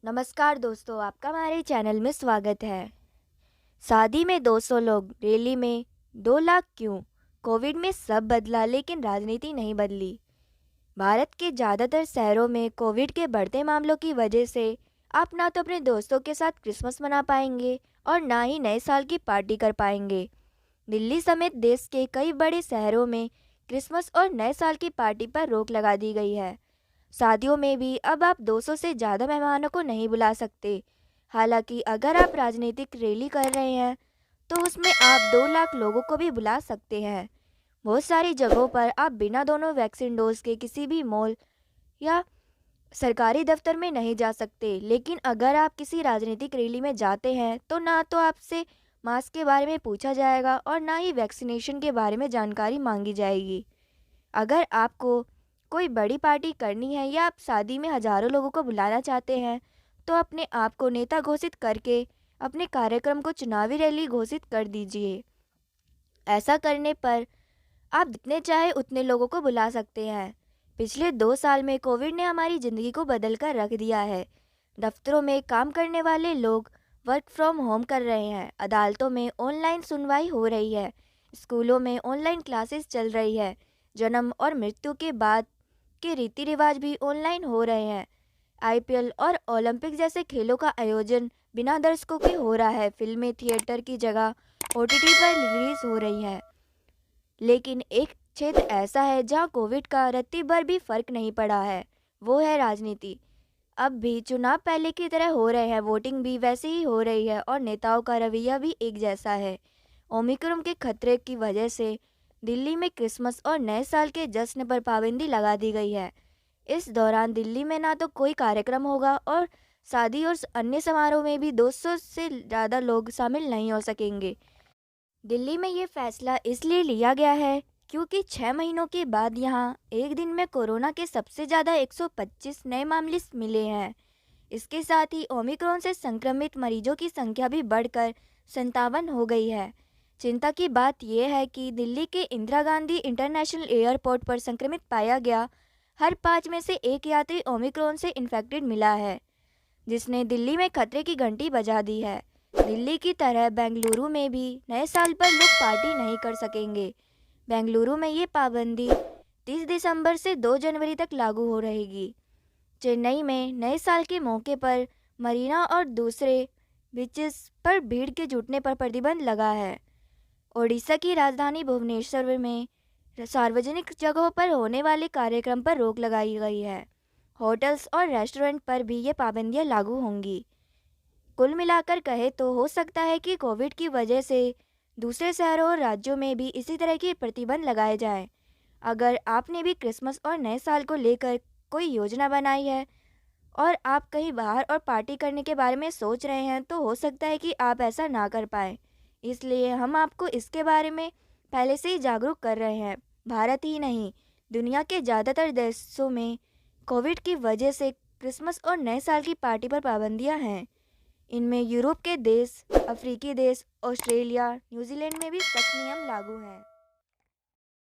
नमस्कार दोस्तों, आपका हमारे चैनल में स्वागत है। शादी में 200 लोग, रैली में 2 लाख क्यों? कोविड में सब बदला लेकिन राजनीति नहीं बदली। भारत के ज़्यादातर शहरों में कोविड के बढ़ते मामलों की वजह से आप ना तो अपने दोस्तों के साथ क्रिसमस मना पाएंगे और ना ही नए साल की पार्टी कर पाएंगे। दिल्ली समेत देश के कई बड़े शहरों में क्रिसमस और नए साल की पार्टी पर रोक लगा दी गई है। शादियों में भी अब आप 200 से ज़्यादा मेहमानों को नहीं बुला सकते। हालांकि अगर आप राजनीतिक रैली कर रहे हैं तो उसमें आप 2 लाख लोगों को भी बुला सकते हैं। बहुत सारी जगहों पर आप बिना दोनों वैक्सीन डोज के किसी भी मॉल या सरकारी दफ्तर में नहीं जा सकते। लेकिन अगर आप किसी राजनीतिक रैली में जाते हैं तो ना तो आपसे मास्क के बारे में पूछा जाएगा और ना ही वैक्सीनेशन के बारे में जानकारी मांगी जाएगी। अगर आपको कोई बड़ी पार्टी करनी है या आप शादी में हजारों लोगों को बुलाना चाहते हैं तो अपने आप को नेता घोषित करके अपने कार्यक्रम को चुनावी रैली घोषित कर दीजिए। ऐसा करने पर आप जितने चाहे उतने लोगों को बुला सकते हैं। पिछले 2 साल में कोविड ने हमारी ज़िंदगी को बदल कर रख दिया है। दफ्तरों में काम करने वाले लोग वर्क फ्रॉम होम कर रहे हैं, अदालतों में ऑनलाइन सुनवाई हो रही है, स्कूलों में ऑनलाइन क्लासेस चल रही है, जन्म और मृत्यु के बाद के रीति रिवाज भी ऑनलाइन हो रहे हैं। आईपीएल और ओलंपिक जैसे खेलों का आयोजन बिना दर्शकों के हो रहा है। फिल्में थिएटर की जगह ओटीटी पर रिलीज हो रही हैं। लेकिन एक क्षेत्र ऐसा है जहां कोविड का रत्ती भर भी फर्क नहीं पड़ा है, वो है राजनीति। अब भी चुनाव पहले की तरह हो रहे हैं, वोटिंग भी वैसे ही हो रही है और नेताओं का रवैया भी एक जैसा है। ओमिक्रॉन के खतरे की वजह से दिल्ली में क्रिसमस और नए साल के जश्न पर पाबंदी लगा दी गई है। इस दौरान दिल्ली में ना तो कोई कार्यक्रम होगा और शादी और अन्य समारोह में भी 200 से ज़्यादा लोग शामिल नहीं हो सकेंगे। दिल्ली में ये फैसला इसलिए लिया गया है क्योंकि 6 महीनों के बाद यहाँ एक दिन में कोरोना के सबसे ज़्यादा 125 नए मामले मिले हैं। इसके साथ ही ओमिक्रॉन से संक्रमित मरीजों की संख्या भी बढ़कर 57 हो गई है। चिंता की बात यह है कि दिल्ली के इंदिरा गांधी इंटरनेशनल एयरपोर्ट पर संक्रमित पाया गया हर 5 में से एक यात्री ओमिक्रॉन से इन्फेक्टेड मिला है, जिसने दिल्ली में खतरे की घंटी बजा दी है। दिल्ली की तरह बेंगलुरु में भी नए साल पर लोग पार्टी नहीं कर सकेंगे। बेंगलुरु में ये पाबंदी 30 दिसंबर से 2 जनवरी तक लागू हो रहेगी। चेन्नई में नए साल के मौके पर मरीना और दूसरे बीचेस पर भीड़ के जुटने पर प्रतिबंध लगा है। ओडिशा की राजधानी भुवनेश्वर में सार्वजनिक जगहों पर होने वाले कार्यक्रम पर रोक लगाई गई है। होटल्स और रेस्टोरेंट पर भी ये पाबंदियां लागू होंगी। कुल मिलाकर कहे तो हो सकता है कि कोविड की वजह से दूसरे शहरों और राज्यों में भी इसी तरह के प्रतिबंध लगाए जाएं। अगर आपने भी क्रिसमस और नए साल को लेकर कोई योजना बनाई है और आप कहीं बाहर और पार्टी करने के बारे में सोच रहे हैं तो हो सकता है कि आप ऐसा ना कर पाएँ। इसलिए हम आपको इसके बारे में पहले से ही जागरूक कर रहे हैं। भारत ही नहीं, दुनिया के ज़्यादातर देशों में कोविड की वजह से क्रिसमस और नए साल की पार्टी पर पाबंदियां हैं। इनमें यूरोप के देश, अफ्रीकी देश, ऑस्ट्रेलिया, न्यूजीलैंड में भी सख्त नियम लागू हैं।